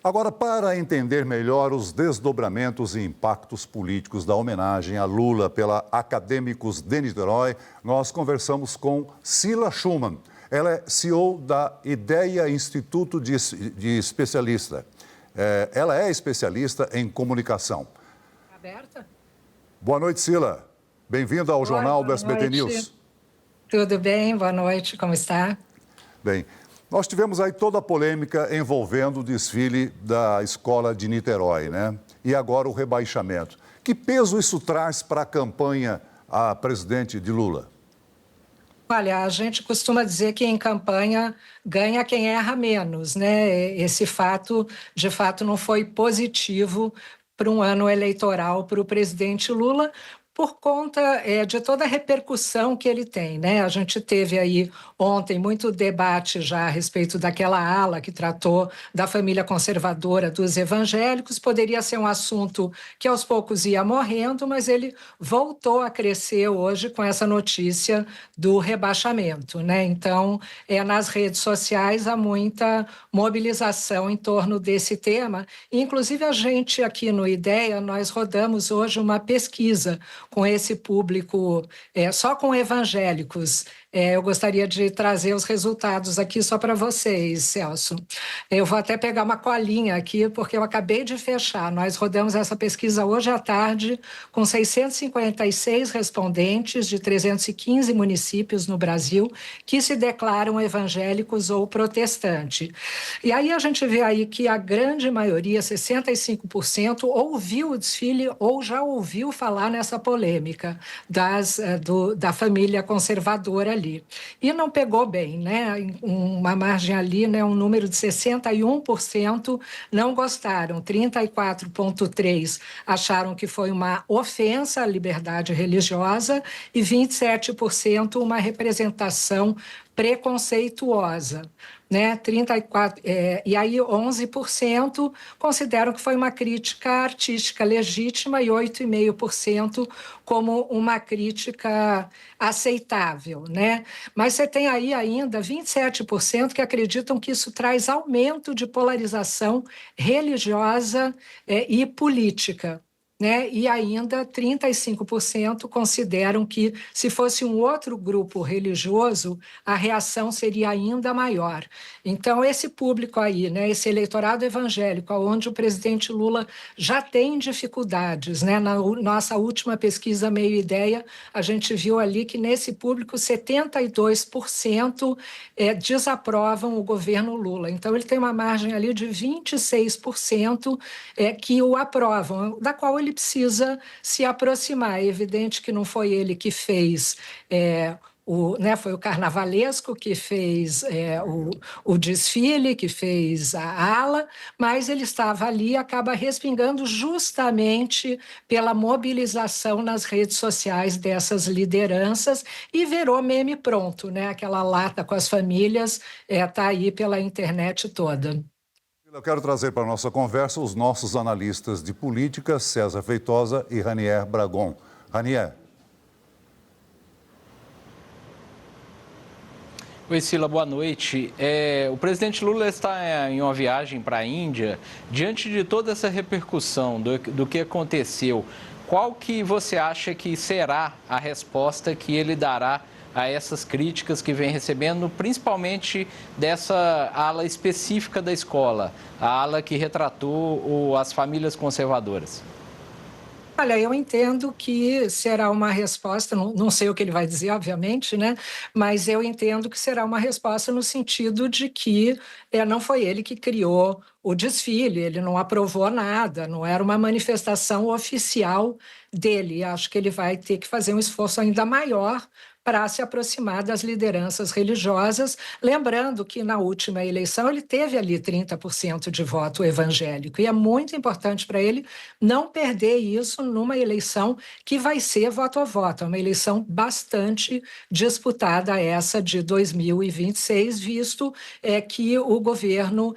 Agora, para entender melhor os desdobramentos e impactos políticos da homenagem a Lula pela Acadêmicos de Niterói, nós conversamos com Cila Schumann. Ela é CEO da Ideia Instituto de Especialista. Ela é especialista em comunicação. Aberta? Boa noite, Cila. Bem-vinda ao Jornal do SBT News. Tudo bem? Boa noite, como está? Bem, nós tivemos aí toda a polêmica envolvendo o desfile da escola de Niterói, né? E agora o rebaixamento. Que peso isso traz para a campanha a presidente de Lula? Olha, a gente costuma dizer que em campanha ganha quem erra menos, né? Esse fato, de fato, não foi positivo para um ano eleitoral para o presidente Lula, por conta de toda a repercussão que ele tem, né? A gente teve aí ontem muito debate já a respeito daquela ala que tratou da família conservadora dos evangélicos. Poderia ser um assunto que aos poucos ia morrendo, mas ele voltou a crescer hoje com essa notícia do rebaixamento, né? Então, nas redes sociais há muita mobilização em torno desse tema. Inclusive, a gente aqui no Ideia, nós rodamos hoje uma pesquisa com esse público, só com evangélicos. Eu gostaria de trazer os resultados aqui só para vocês, Celso. Eu vou até pegar uma colinha aqui, porque eu acabei de fechar. Nós rodamos essa pesquisa hoje à tarde com 656 respondentes de 315 municípios no Brasil que se declaram evangélicos ou protestantes. E aí a gente vê aí que a grande maioria, 65%, ouviu o desfile ou já ouviu falar nessa polêmica da família conservadora ali. E não pegou bem, né? Uma margem ali, né? Um número de 61% não gostaram, 34,3% acharam que foi uma ofensa à liberdade religiosa e 27% uma representação preconceituosa, né? 34, e aí 11% consideram que foi uma crítica artística legítima e 8,5% como uma crítica aceitável, né? Mas você tem aí ainda 27% que acreditam que isso traz aumento de polarização religiosa e política, né? E ainda 35% consideram que, se fosse um outro grupo religioso, a reação seria ainda maior. Então, esse público aí, né, esse eleitorado evangélico, onde o presidente Lula já tem dificuldades, né? Na nossa última pesquisa Meio Ideia, a gente viu ali que nesse público 72% desaprovam o governo Lula. Então, ele tem uma margem ali de 26% que o aprovam, da qual ele precisa se aproximar. É evidente que não foi ele que fez foi o carnavalesco que fez o desfile, que fez a ala, mas ele estava ali e acaba respingando justamente pela mobilização nas redes sociais dessas lideranças e virou meme pronto, né? Aquela lata com as famílias está aí pela internet toda. Eu quero trazer para a nossa conversa os nossos analistas de política, César Feitosa e Ranier Bragon. Ranier. Oi, Cila, boa noite. O presidente Lula está em uma viagem para a Índia. Diante de toda essa repercussão do que aconteceu, qual que você acha que será a resposta que ele dará a essas críticas que vem recebendo, principalmente dessa ala específica da escola, a ala que retratou as famílias conservadoras? Olha, eu entendo que será uma resposta, não sei o que ele vai dizer, obviamente, né? Mas eu entendo que será uma resposta no sentido de que não foi ele que criou o desfile, ele não aprovou nada, não era uma manifestação oficial dele. Acho que ele vai ter que fazer um esforço ainda maior para se aproximar das lideranças religiosas, lembrando que na última eleição ele teve ali 30% de voto evangélico, e é muito importante para ele não perder isso numa eleição que vai ser voto a voto, é uma eleição bastante disputada essa de 2026, visto que o governo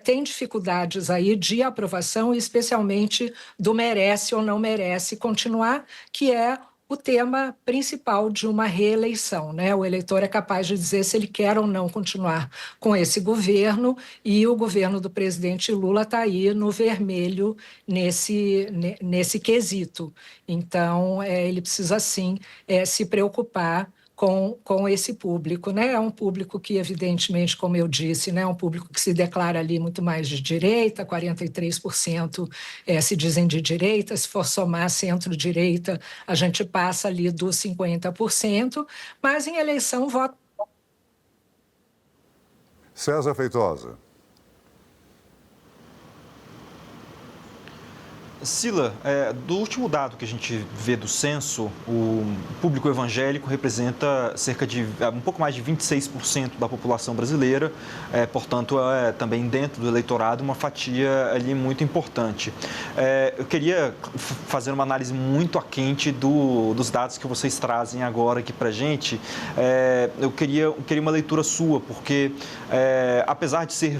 tem dificuldades aí de aprovação, especialmente do merece ou não merece continuar, que é o tema principal de uma reeleição, né? O eleitor é capaz de dizer se ele quer ou não continuar com esse governo, e o governo do presidente Lula está aí no vermelho nesse quesito. Então, ele precisa, sim, se preocupar com esse público, né? É um público que, evidentemente, como eu disse, né, é um público que se declara ali muito mais de direita, 43% se dizem de direita, se for somar centro-direita, a gente passa ali dos 50%, mas em eleição vota. César Feitosa. Sila, do último dado que a gente vê do censo, o público evangélico representa cerca de um pouco mais de 26% da população brasileira, portanto, também dentro do eleitorado uma fatia ali muito importante. Eu queria fazer uma análise muito a quente dos dados que vocês trazem agora aqui para a gente. Eu queria uma leitura sua, porque apesar de ser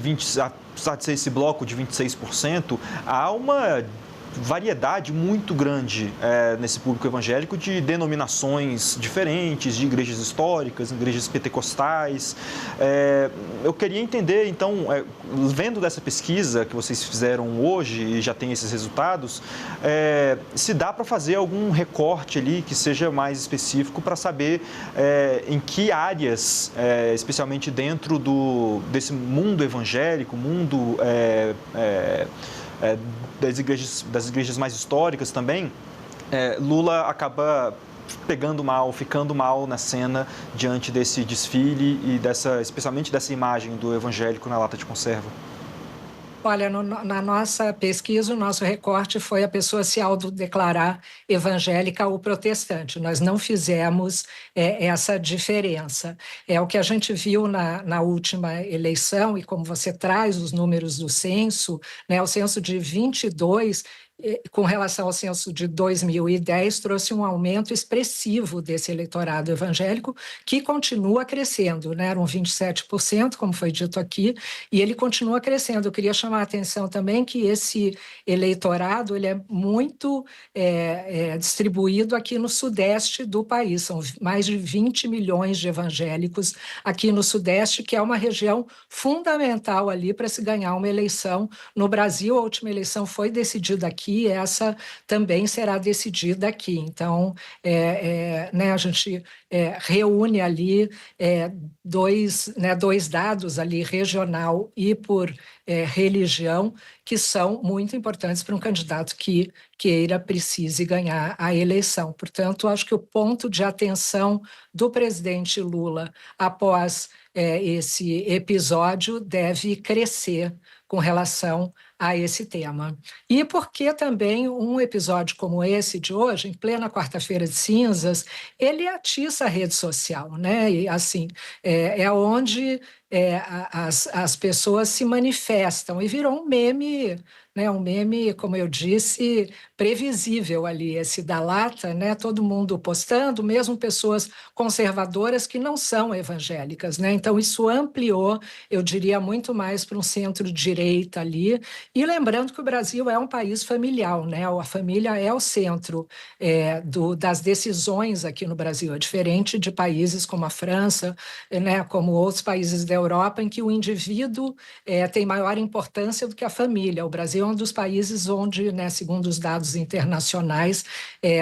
esse bloco de 26%, há uma variedade muito grande nesse público evangélico de denominações diferentes, de igrejas históricas, igrejas pentecostais. Eu queria entender, então, vendo dessa pesquisa que vocês fizeram hoje e já tem esses resultados, se dá para fazer algum recorte ali que seja mais específico para saber em que áreas, especialmente dentro desse mundo evangélico, mundo das igrejas mais históricas também, Lula acaba ficando mal na cena diante desse desfile e especialmente dessa imagem do evangélico na lata de conserva. Olha, na nossa pesquisa, o nosso recorte foi a pessoa se autodeclarar evangélica ou protestante. Nós não fizemos essa diferença. É o que a gente viu na última eleição, e como você traz os números do censo, né, o censo de 22, com relação ao censo de 2010, trouxe um aumento expressivo desse eleitorado evangélico, que continua crescendo, né? Eram 27%, como foi dito aqui, e ele continua crescendo. Eu queria chamar a atenção também que esse eleitorado ele é muito distribuído aqui no sudeste do país. São mais de 20 milhões de evangélicos aqui no sudeste, que é uma região fundamental ali para se ganhar uma eleição. No Brasil, a última eleição foi decidida aqui, essa também será decidida aqui. Então, né, a gente reúne ali dois dados ali, regional e por religião, que são muito importantes para um candidato que precise ganhar a eleição. Portanto, acho que o ponto de atenção do presidente Lula após esse episódio deve crescer com relação a esse tema. E porque também um episódio como esse de hoje, em plena quarta-feira de cinzas, ele atiça a rede social, né? E assim, é onde as pessoas se manifestam, e virou um meme, né? Um meme, como eu disse, previsível ali, esse da lata, né? Todo mundo postando, mesmo pessoas conservadoras que não são evangélicas, né? Então, isso ampliou, eu diria, muito mais para um centro-direita ali. E lembrando que o Brasil é um país familiar, né? A família é o centro das decisões aqui no Brasil, é diferente de países como a França, né? Como outros países da Europa, em que o indivíduo tem maior importância do que a família. O Brasil é um dos países onde, né, segundo os dados internacionais,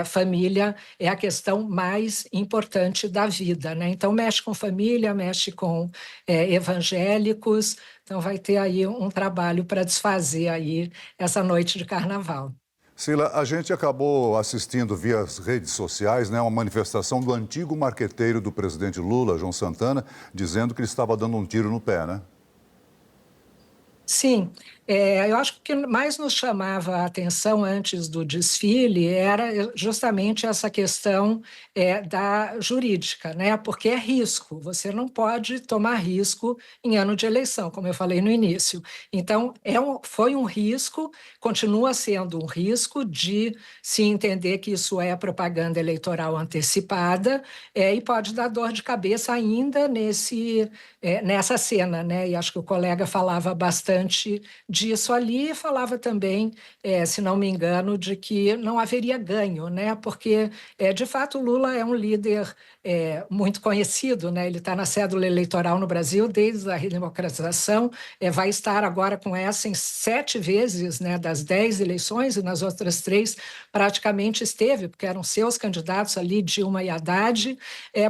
família é a questão mais importante da vida, né? Então, mexe com família, mexe com evangélicos. Então, vai ter aí um trabalho para desfazer aí essa noite de carnaval. Sila, a gente acabou assistindo via as redes sociais, né, uma manifestação do antigo marqueteiro do presidente Lula, João Santana, dizendo que ele estava dando um tiro no pé, né? Sim, eu acho que o que mais nos chamava a atenção antes do desfile era justamente essa questão da jurídica, né? Porque é risco, você não pode tomar risco em ano de eleição, como eu falei no início. Então, foi um risco, continua sendo um risco de se entender que isso é propaganda eleitoral antecipada, e pode dar dor de cabeça ainda nessa cena, né? E acho que o colega falava bastante bastante disso ali e falava também, se não me engano, de que não haveria ganho, né? Porque, de fato, o Lula é um líder muito conhecido, né? Ele está na cédula eleitoral no Brasil desde a redemocratização, vai estar agora com essa em 7 vezes, né, das 10 eleições, e nas outras 3 praticamente esteve, porque eram seus candidatos ali, Dilma e Haddad.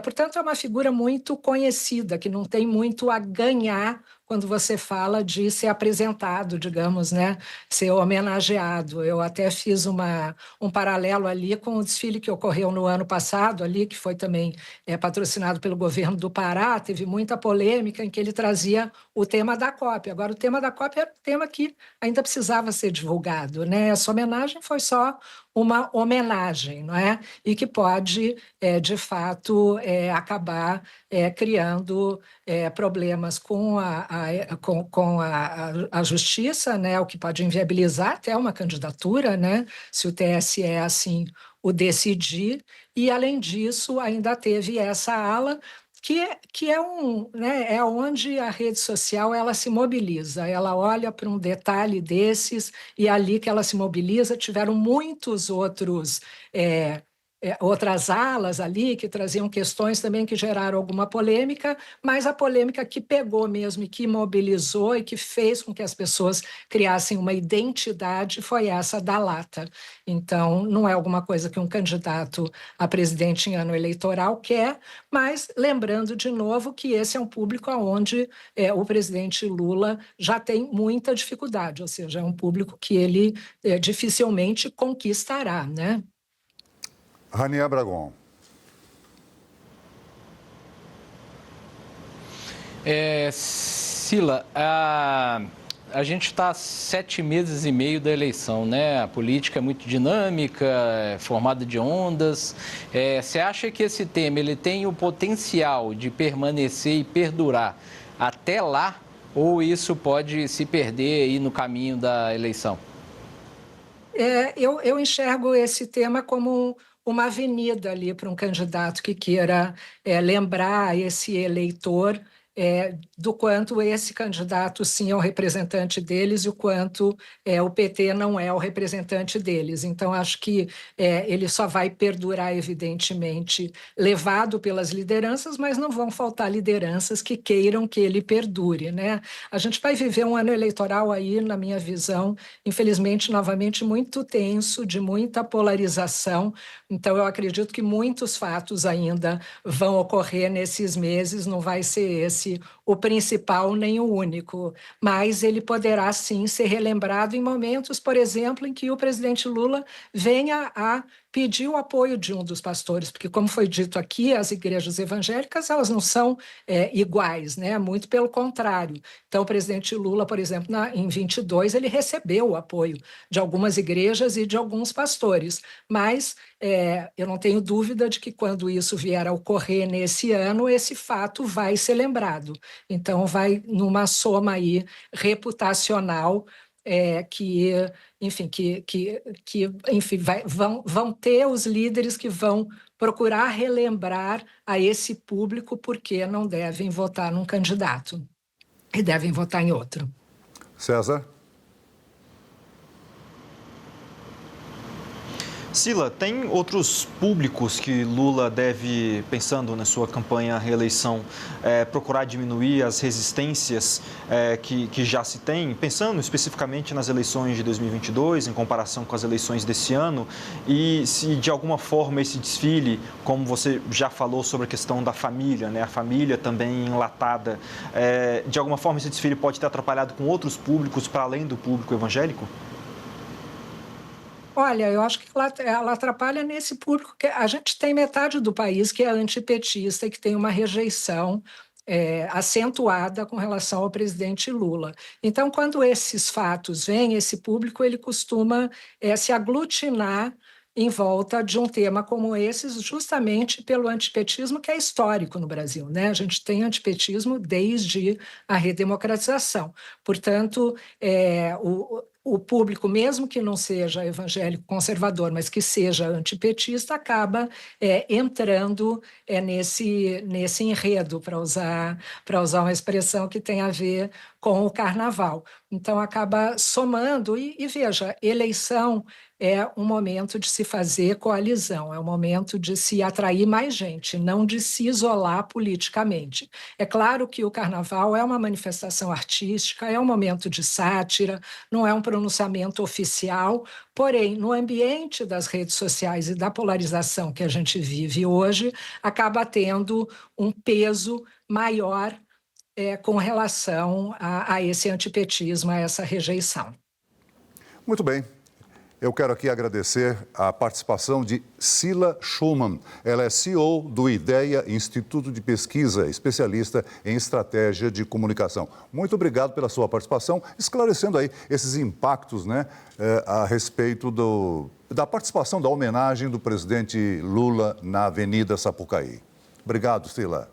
Portanto, é uma figura muito conhecida, que não tem muito a ganhar quando você fala de ser apresentado, digamos, né, ser homenageado. Eu até fiz um paralelo ali com o desfile que ocorreu no ano passado, ali, que foi também patrocinado pelo governo do Pará, teve muita polêmica em que ele trazia o tema da COP. Agora, o tema da COP era um tema que ainda precisava ser divulgado, né? Essa homenagem foi só uma homenagem, não é? E que pode, de fato, acabar criando problemas com a justiça, né? O que pode inviabilizar até uma candidatura, né? Se o TSE, assim, o decidir. E, além disso, ainda teve essa ala que né, é onde a rede social ela se mobiliza, ela olha para um detalhe desses e é ali que ela se mobiliza. Tiveram muitos outros outras alas ali que traziam questões também que geraram alguma polêmica, mas a polêmica que pegou mesmo e que mobilizou e que fez com que as pessoas criassem uma identidade foi essa da lata. Então, não é alguma coisa que um candidato a presidente em ano eleitoral quer, mas lembrando de novo que esse é um público onde o presidente Lula já tem muita dificuldade, ou seja, é um público que ele dificilmente conquistará, né? Ranier Bragon. Sila, a gente está 7 meses e meio da eleição, né? A política é muito dinâmica, formada de ondas. Você acha que esse tema ele tem o potencial de permanecer e perdurar até lá? Ou isso pode se perder aí no caminho da eleição? Eu enxergo esse tema como uma avenida ali para um candidato que queira lembrar esse eleitor do quanto esse candidato, sim, é o representante deles e o quanto o PT não é o representante deles. Então, acho que ele só vai perdurar, evidentemente, levado pelas lideranças, mas não vão faltar lideranças que queiram que ele perdure, né? A gente vai viver um ano eleitoral aí, na minha visão, infelizmente, novamente, muito tenso, de muita polarização. Então, eu acredito que muitos fatos ainda vão ocorrer nesses meses, não vai ser esse o principal nem o único, mas ele poderá sim ser relembrado em momentos, por exemplo, em que o presidente Lula venha a pedir o apoio de um dos pastores, porque, como foi dito aqui, as igrejas evangélicas elas não são iguais, né? Muito pelo contrário. Então, o presidente Lula, por exemplo, em 22, ele recebeu o apoio de algumas igrejas e de alguns pastores, mas eu não tenho dúvida de que, quando isso vier a ocorrer nesse ano, esse fato vai ser lembrado. Então, vai numa soma aí reputacional que, enfim, vão ter os líderes que vão procurar relembrar a esse público porque não devem votar num candidato e devem votar em outro. César? Sila, tem outros públicos que Lula deve, pensando na sua campanha à reeleição, procurar diminuir as resistências que já se tem, pensando especificamente nas eleições de 2022, em comparação com as eleições desse ano, e se de alguma forma esse desfile, como você já falou sobre a questão da família, né, a família também enlatada, de alguma forma esse desfile pode ter atrapalhado com outros públicos para além do público evangélico? Olha, eu acho que ela atrapalha nesse público que a gente tem metade do país que é antipetista e que tem uma rejeição acentuada com relação ao presidente Lula. Então, quando esses fatos vêm, esse público ele costuma se aglutinar em volta de um tema como esse, justamente pelo antipetismo que é histórico no Brasil, né? A gente tem antipetismo desde a redemocratização. Portanto, o público, mesmo que não seja evangélico conservador, mas que seja antipetista, acaba entrando nesse enredo, para usar uma expressão que tem a ver com o carnaval. Então, acaba somando. E veja, eleição é um momento de se fazer coalizão, é um momento de se atrair mais gente, não de se isolar politicamente. É claro que o carnaval é uma manifestação artística, é um momento de sátira, não é um pronunciamento oficial, porém, no ambiente das redes sociais e da polarização que a gente vive hoje, acaba tendo um peso maior com relação a esse antipetismo, a essa rejeição. Muito bem. Eu quero aqui agradecer a participação de Cila Schumann. Ela é CEO do IDEA, Instituto de Pesquisa, especialista em estratégia de comunicação. Muito obrigado pela sua participação, esclarecendo aí esses impactos, né, a respeito da participação, da homenagem do presidente Lula na Avenida Sapucaí. Obrigado, Cila.